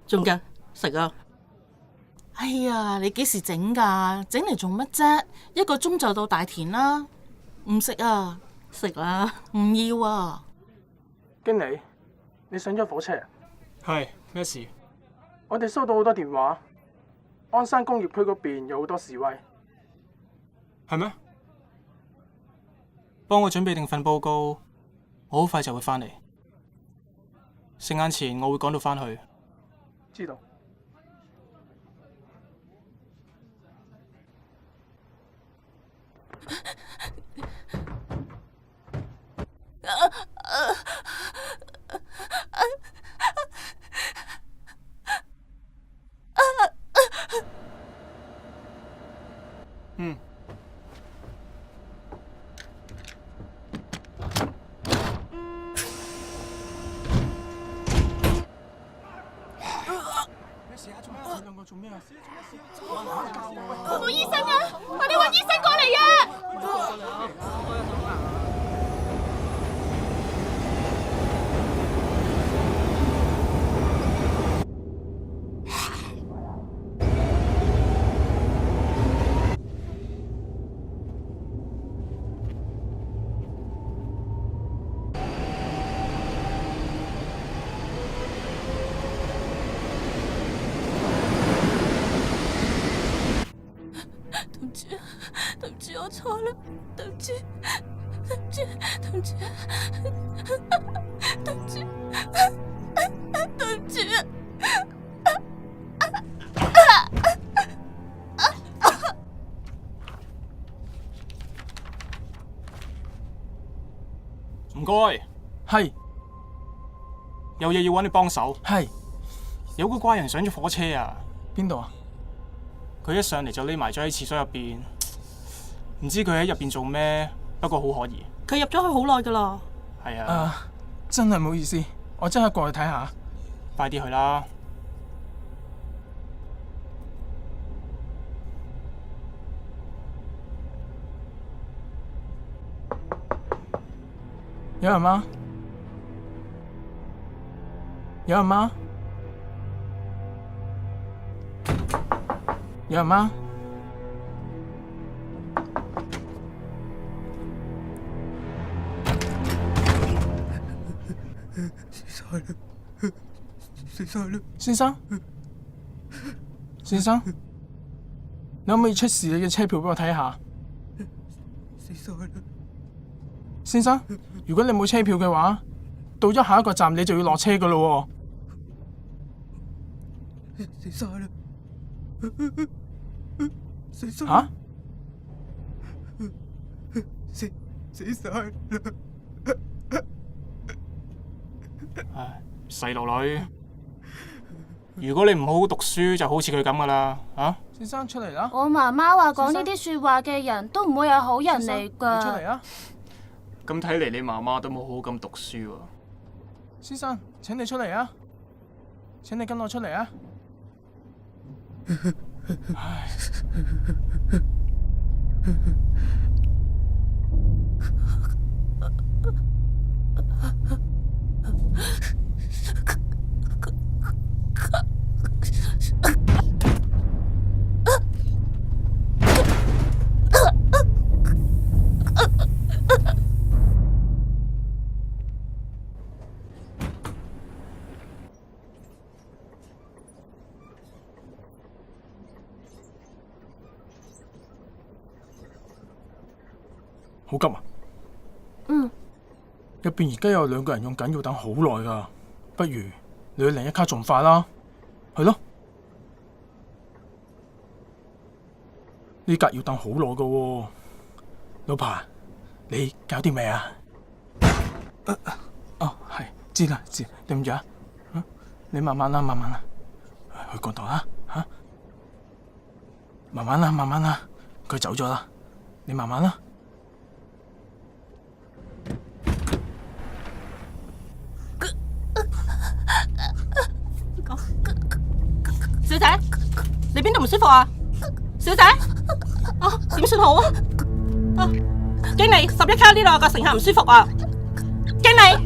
仲㗎食啊！哎呀，你幾時整㗎？整嚟做乜啫？1個鐘就到大田啦。唔食啊？食啦，唔要啊！經理，你上咗火車啊？係咩事？我哋收到好多電話，鞍山工業區嗰邊有好多示威。係咩？幫我準備定份報告，我好快就會返嚟。食晏前我會趕到返去。知道。嗯。咩事啊？做咩啊？你兩個做咩啊？冇醫生啊！快啲搵醫生過嚟啊！對唔住，我錯啦，對唔住，對唔住，對唔住，對唔住，對唔住。唔該。係有嘢要揾你幫手。係有個怪人上咗火車啊！邊度啊？佢一上嚟就匿埋咗喺廁所入邊，唔知佢喺入邊做咩，不過好可疑。佢入咗去好耐噶啦。係啊。真係唔好意思，我即刻過去睇下。快啲去啦！有人嗎？有人嗎？有人嗎？先生，先生，你可唔可以出示你嘅車票俾我睇下？先生，如果你冇車票嘅話，到咗下一個站你就要落車噶咯喎。死晒啦！死晒！吓？死晒啦！唉，細路女，如果你唔好好讀書，就好似佢咁噶啦，啊？先生出嚟啦！我媽媽話講呢啲說話嘅人都唔會係好人嚟噶。你出嚟啊！咁睇嚟你媽媽都冇好好咁讀書喎。先生，請你出嚟啊！請你跟我出嚟啊！唉。好急啊！入邊而家有2個人用緊，要等好耐噶。不如你去另一卡仲快啦，係咯？呢格要等好耐噶喎，老婆，你搞掂未啊？哦，係，知啦，知，對唔住啊。你慢慢啦，慢慢啦，去嗰度啦，吓，慢慢啦，慢慢啦，佢走咗啦，你慢慢啦。小姐，你邊度唔舒服啊？小姐，點算好啊？經理，11卡呢度有個乘客唔舒服啊！經理，